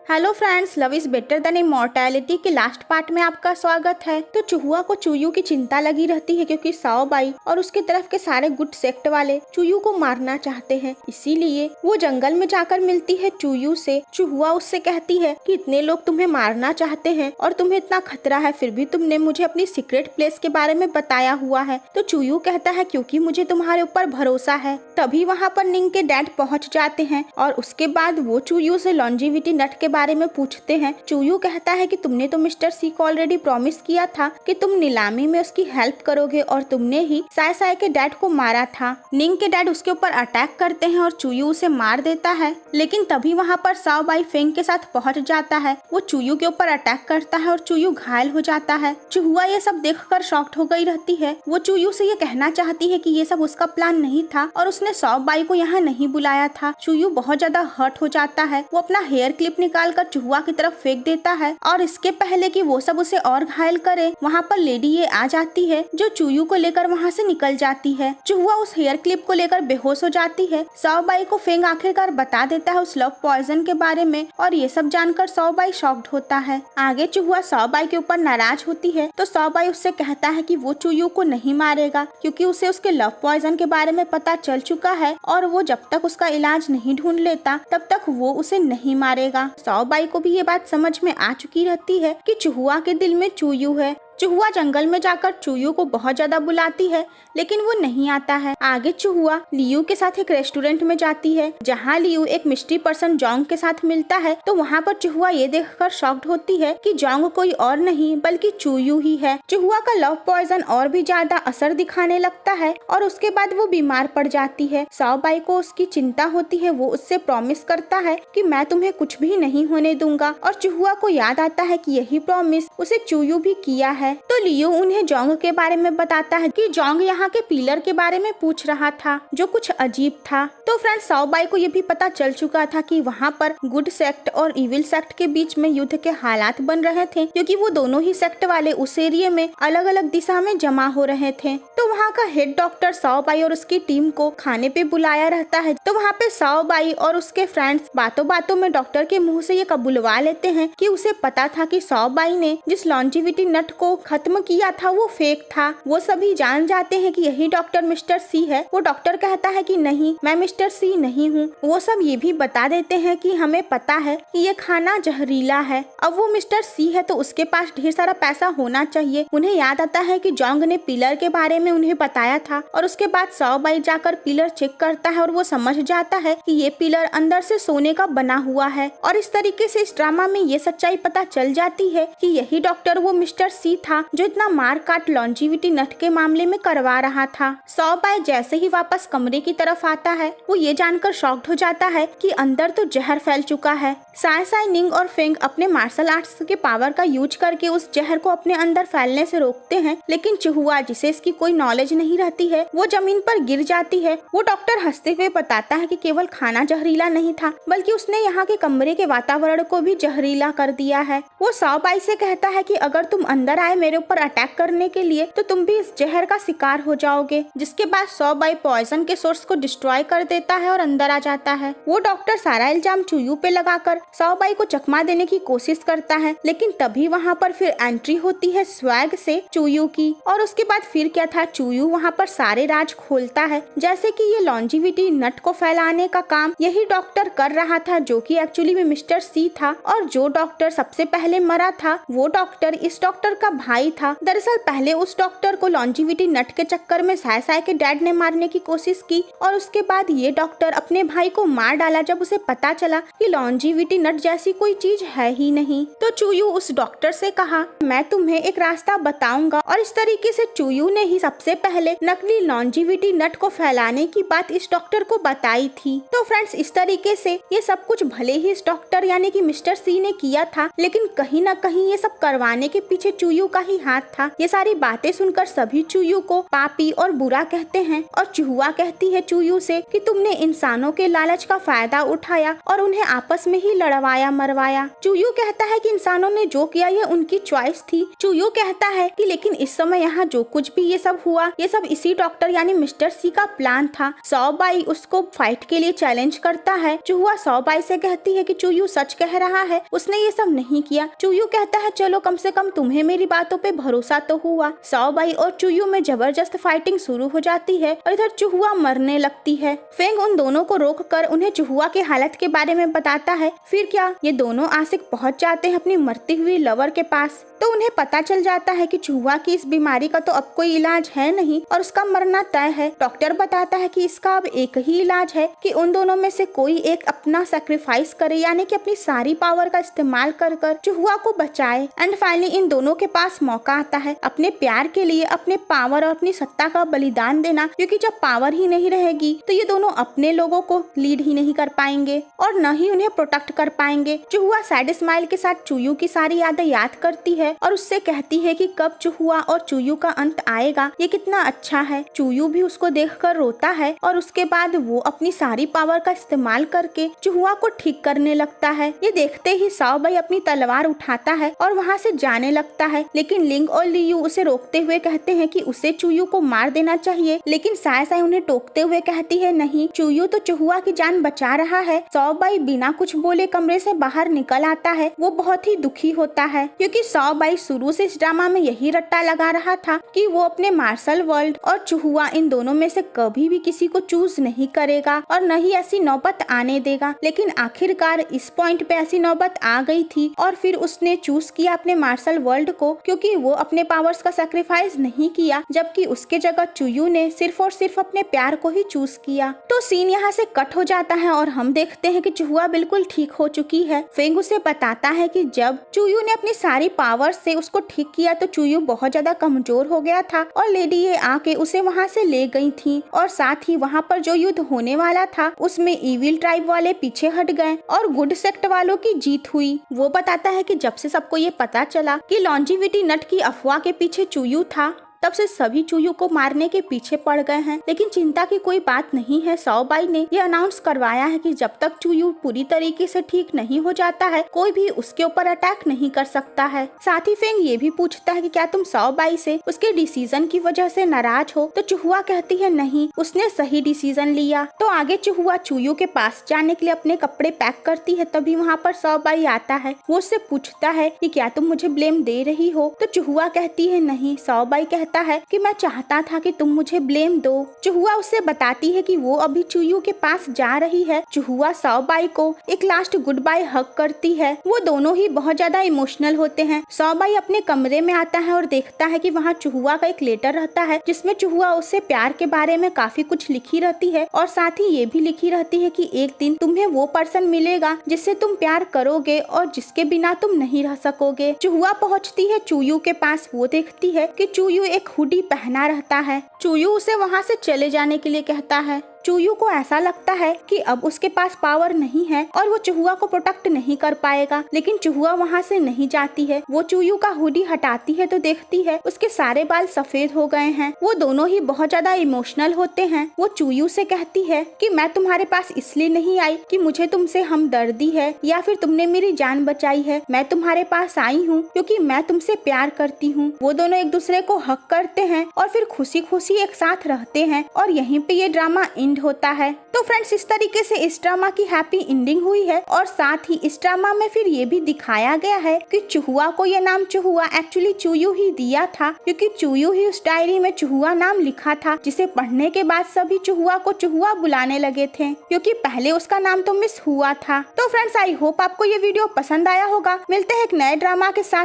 Hello friends, love is better than immortality के last part में आपका स्वागत है। तो चूहुआ को चूयू की चिंता लगी रहती है क्योंकि साओबाई और उसके तरफ के सारे गुड सेक्ट वाले चूयू को मारना चाहते हैं। इसीलिए वो जंगल में जाकर मिलती है चूयू से। चूहुआ उससे कहती है कि इतने लोग तुम्हें मारना चाहते हैं और तुम्हें इतना खतरा है, फिर भी तुमने मुझे अपनी सीक्रेट प्लेस के बारे में बताया हुआ है। तो चूयू कहता है क्योंकि मुझे तुम्हारे ऊपर भरोसा है। तभी वहाँ पर निंग के डैड पहुँच जाते हैं और उसके बाद वो चूयू से लॉन्जिविटी नट के बारे में पूछते हैं। चूयू कहता है कि तुमने तो मिस्टर सी को ऑलरेडी प्रॉमिस किया था कि तुम नीलामी में उसकी हेल्प करोगे और तुमने ही साय साय के डैड को मारा था। निंग के डैड उसके ऊपर अटैक करते हैं और चूयू उसे मार देता है, लेकिन तभी वहाँ पर साओबाई फेंग के साथ पहुँच जाता है। वो चूयू के ऊपर अटैक करता है और चूयू घायल हो जाता है। चूहुआ ये सब देखकर शॉक्ड हो गई रहती है। वो चूयू से ये कहना चाहती है कि ये सब उसका प्लान नहीं था और उसने साओबाई को यहाँ नहीं बुलाया था। चूयू बहुत ज्यादा हर्ट हो जाता है। वो अपना हेयर क्लिप निकाल कर चूहुआ की तरफ फेंक देता है और इसके पहले कि वो सब उसे और घायल करे, वहाँ पर लेडी ये आ जाती है जो चूयू को लेकर वहाँ से निकल जाती है। चूहुआ उस हेयर क्लिप को लेकर बेहोश हो जाती है। साओबाई को फेंग आखिरकार बता देता है उस लव पॉइजन के बारे में और ये सब जानकर साओबाई शॉक्ड होता है। आगे चूहुआ साओबाई के ऊपर नाराज होती है तो साओबाई उससे कहता है कि वो चूयू को नहीं मारेगा क्योंकि उसे उसके लव पॉइजन के बारे में पता चल चुका है और वो जब तक उसका इलाज नहीं ढूंढ लेता तब तक वो उसे नहीं मारेगा। साओबाई को भी ये बात समझ में आ चुकी रहती है कि चूहुआ के दिल में चूयू है। चूहुआ जंगल में जाकर चूयू को बहुत ज्यादा बुलाती है लेकिन वो नहीं आता है। आगे चूहुआ लियू के साथ एक रेस्टोरेंट में जाती है जहाँ लियू एक मिस्ट्री पर्सन जोंग के साथ मिलता है। तो वहाँ पर चूहुआ ये देखकर शॉक्ड होती है कि जोंग कोई और नहीं बल्कि चूयू ही है। चूहुआ का लव पॉइजन और भी ज्यादा असर दिखाने लगता है और उसके बाद वो बीमार पड़ जाती है। साओबाई को उसकी चिंता होती है। वो उससे प्रॉमिस करता है कि मैं तुम्हें कुछ भी नहीं होने दूंगा और चूहुआ को याद आता है कि यही प्रॉमिस उसे चूयू भी किया है। तो लियू उन्हें जोंग के बारे में बताता है कि जोंग यहाँ के पिलर के बारे में पूछ रहा था जो कुछ अजीब था। तो फ्रेंड्स, साओबाई को ये भी पता चल चुका था कि वहाँ पर गुड सेक्ट और इविल सेक्ट के बीच में युद्ध के हालात बन रहे थे क्योंकि वो दोनों ही सेक्ट वाले उस एरिया में अलग अलग दिशा में जमा हो रहे थे। तो वहाँ का हेड डॉक्टर साओबाई और उसकी टीम को खाने पे बुलाया रहता है। तो वहाँ पे साओबाई और उसके फ्रेंड्स बातों बातों में डॉक्टर के मुँह से ये कबूलवा लेते हैं कि उसे पता था कि साओबाई ने जिस लॉन्जिविटी नट को खत्म किया था वो फेक था। वो सभी जान जाते हैं कि यही डॉक्टर मिस्टर सी है। वो डॉक्टर कहता है कि नहीं, मैं मिस्टर सी नहीं हूँ। वो सब ये भी बता देते हैं कि हमें पता है कि ये खाना जहरीला है। अब वो मिस्टर सी है तो उसके पास ढेर सारा पैसा होना चाहिए। उन्हें याद आता है कि जोंग ने पिलर के बारे में उन्हें बताया था और उसके बाद साओबाई जाकर पिलर चेक करता है और वो समझ जाता है कि ये पिलर अंदर से सोने का बना हुआ है। और इस तरीके से इस ड्रामा में ये सच्चाई पता चल जाती है कि यही डॉक्टर वो मिस्टर सी था जो इतना मार काट लॉन्जिविटी नट के मामले में करवा रहा था। साओबाई जैसे ही वापस कमरे की तरफ आता है वो ये जानकर शॉक्ड हो जाता है कि अंदर तो जहर फैल चुका है। साय साय, निंग और फेंग अपने मार्शल आर्ट्स के पावर का यूज करके उस जहर को अपने अंदर फैलने से रोकते हैं, लेकिन चूहुआ जिसे इसकी कोई नॉलेज नहीं रहती है वो जमीन पर गिर जाती है। वो डॉक्टर हंसते हुए बताता है कि केवल खाना जहरीला नहीं था बल्कि उसने यहाँ के कमरे के वातावरण को भी जहरीला कर दिया है। वो साओबाई से कहता है कि अगर तुम अंदर आए मेरे ऊपर अटैक करने के लिए तो तुम भी इस जहर का शिकार हो जाओगे। जिसके बाद साओबाई पॉइजन के सोर्स को डिस्ट्रॉय कर देता है और अंदर आ जाता है। वो डॉक्टर सारा इल्जाम चूयू पे लगाकर साओबाई को चकमा देने की कोशिश करता है, लेकिन तभी वहाँ पर फिर एंट्री होती है स्वैग से चूयू की। और उसके बाद फिर क्या था, चूयू वहाँ पर सारे राज खोलता है, जैसे कि ये लॉन्जिविटी नट को फैलाने का काम यही डॉक्टर कर रहा था जो कि एक्चुअली में मिस्टर सी था। और जो डॉक्टर सबसे पहले मरा था वो डॉक्टर इस डॉक्टर का भाई था। दरअसल पहले उस डॉक्टर को लॉन्जिविटी नट के चक्कर में साय साय के डैड ने मारने की कोशिश की और उसके बाद ये डॉक्टर अपने भाई को मार डाला जब उसे पता चला कि लॉन्जिविटी नट जैसी कोई चीज है ही नहीं। तो चूयू उस डॉक्टर से कहा, मैं तुम्हें एक रास्ता बताऊंगा। और इस तरीके से चूयू ने ही सबसे पहले नकली लॉन्जिविटी नट को फैलाने की बात इस डॉक्टर को बताई थी। तो फ्रेंड्स, इस तरीके से ये सब कुछ भले ही इस डॉक्टर यानी कि मिस्टर सी ने किया था, लेकिन कहीं ना कहीं ये सब करवाने के पीछे चूयू का ही हाथ था। ये सारी बातें सुनकर सभी चूयू को पापी और बुरा कहते हैं और चूहुआ कहती है चूयू से कि तुम तुमने इंसानों के लालच का फायदा उठाया और उन्हें आपस में ही लड़वाया मरवाया। चूयू कहता है कि इंसानों ने जो किया ये उनकी चॉइस थी। चूयू कहता है कि लेकिन इस समय यहाँ जो कुछ भी ये सब हुआ ये सब इसी डॉक्टर यानी मिस्टर सी का प्लान था। सौबाई उसको फाइट के लिए चैलेंज करता है। चूहा सौबाई से कहती है कि चूयू सच कह रहा है, उसने ये सब नहीं किया। चूयू कहता है चलो कम से कम तुम्हें मेरी बातों पे भरोसा तो हुआ। सौबाई और चूयू में जबरदस्त फाइटिंग शुरू हो जाती है और इधर चूहा मरने लगती है। फेंग उन दोनों को रोक कर उन्हें चूहा के हालत के बारे में बताता है। फिर क्या ये दोनों आशिक पहुंच जाते हैं अपनी मरती हुई लवर के पास। तो उन्हें पता चल जाता है कि चूहा की इस बीमारी का तो अब कोई इलाज है नहीं और उसका मरना तय है। डॉक्टर बताता है कि इसका अब एक ही इलाज है कि उन दोनों में से कोई एक अपना सैक्रिफाइस करे यानी कि अपनी सारी पावर का इस्तेमाल कर चूहा को बचाए। एंड फाइनली इन दोनों के पास मौका आता है अपने प्यार के लिए अपने पावर और अपनी सत्ता का बलिदान देना, क्योंकि जब पावर ही नहीं रहेगी तो ये दोनों अपने लोगों को लीड ही नहीं कर पाएंगे और न ही उन्हें प्रोटेक्ट कर पाएंगे। चूहा सैड स्माइल के साथ चूयू की सारी यादें याद करती है और उससे कहती है कि कब चूहा और चूयू का अंत आएगा, ये कितना अच्छा है। चूयू भी उसको देखकर रोता है और उसके बाद वो अपनी सारी पावर का इस्तेमाल करके चूहा को ठीक करने लगता है। ये देखते ही साओबाई अपनी तलवार उठाता है और वहाँ से जाने लगता है, लेकिन लिंग और लियू उसे रोकते हुए कहते हैं कि उसे चूयू को मार देना चाहिए, लेकिन साय साय उन्हें टोकते हुए कहती है नहीं, चूयू तो चूहा की जान बचा रहा है। साओबाई बिना कुछ बोले कमरे से बाहर निकल आता है। वो बहुत ही दुखी होता है क्योंकि साओबाई शुरू से इस ड्रामा में यही रट्टा लगा रहा था कि वो अपने मार्शल वर्ल्ड और चूहा इन दोनों में से कभी भी किसी को चूज नहीं करेगा और न ही ऐसी नौबत आने देगा। लेकिन आखिरकार इस पॉइंट पे ऐसी नौबत आ गई थी और फिर उसने चूज किया अपने मार्शल वर्ल्ड को, क्योंकि वो अपने पावर्स का सैक्रिफाइस नहीं किया, जबकि उसके जगह चूयू ने सिर्फ और सिर्फ अपने प्यार को ही चूज किया। तो सीन यहाँ से कट हो जाता है और हम देखते हैं कि चूहा बिल्कुल ठीक हो चुकी है। फेंग उसे बताता है कि जब चूयू ने अपनी सारी पावर से उसको ठीक किया तो चूयू बहुत ज्यादा कमजोर हो गया था और लेडी ये आके उसे वहाँ से ले गई थी और साथ ही वहाँ पर जो युद्ध होने वाला था उसमें इविल ट्राइब वाले पीछे हट गए और गुड सेक्ट वालों की जीत हुई। वो बताता है कि जब से सबको ये पता चला कि लॉन्जिविटी नट की अफवाह के पीछे चूयू था, तब से सभी चूयू को मारने के पीछे पड़ गए हैं। लेकिन चिंता की कोई बात नहीं है, साओबाई ने ये अनाउंस करवाया है कि जब तक चूयू पूरी तरीके से ठीक नहीं हो जाता है कोई भी उसके ऊपर अटैक नहीं कर सकता है। साथ ही फेंग ये भी पूछता है कि क्या तुम साओबाई से उसके डिसीजन की वजह से नाराज हो, तो चूहा कहती है नहीं, उसने सही डिसीजन लिया। तो आगे चूहा चूयू के पास जाने के लिए अपने कपड़े पैक करती है, तभी वहाँ पर साओबाई आता है। वो उससे पूछता है कि क्या तुम मुझे ब्लेम दे रही हो, तो चूहा कहती है नहीं। साओबाई कहता है कि मैं चाहता था कि तुम मुझे ब्लेम दो। चूहा उससे बताती है कि वो अभी चूयू के पास जा रही है। चूहा साओबाई को एक लास्ट गुड बाय हग करती है। वो दोनों ही बहुत ज्यादा इमोशनल होते हैं। साओबाई अपने कमरे में आता है और देखता है कि वहाँ चूहा का एक लेटर रहता है जिसमें चूहा उससे प्यार के बारे में काफी कुछ लिखी रहती है और साथ ही ये भी लिखी रहती है कि एक दिन तुम्हें वो पर्सन मिलेगा जिससे तुम प्यार करोगे और जिसके बिना तुम नहीं रह सकोगे। चूहा पहुँचती है चूयू के पास। वो देखती है कि चूयू एक हुडी पहना रहता है। चूयू उसे वहाँ से चले जाने के लिए कहता है। चूयू को ऐसा लगता है कि अब उसके पास पावर नहीं है और वो चूहा को प्रोटेक्ट नहीं कर पाएगा, लेकिन चूहा वहाँ से नहीं जाती है। वो चूयू का हुडी हटाती है तो देखती है उसके सारे बाल सफेद हो गए हैं। वो दोनों ही बहुत ज्यादा इमोशनल होते हैं। वो चूयू से कहती है कि मैं तुम्हारे पास इसलिए नहीं आई कि मुझे तुमसे हमदर्दी है या फिर तुमने मेरी जान बचाई है। मैं तुम्हारे पास आई हूँ क्योंकि मैं तुमसे प्यार करती हूँ। वो दोनों एक दूसरे को हक करते हैं और फिर खुशी खुशी एक साथ रहते हैं और यहीं पे ये ड्रामा एंड होता है। तो फ्रेंड्स इस तरीके से इस ड्रामा की हैप्पी एंडिंग हुई है और साथ ही इस ड्रामा में फिर ये भी दिखाया गया है कि चूहा को ये नाम चूहा एक्चुअली चूयू ही दिया था, क्योंकि चूयू ही उस डायरी में चूहा नाम लिखा था जिसे पढ़ने के बाद सभी चूहा को चूहा बुलाने लगे थे, क्योंकि पहले उसका नाम तो मिस हुआ था। तो फ्रेंड्स आई होप आपको ये वीडियो पसंद आया होगा। मिलते हैं एक नए ड्रामा के साथ।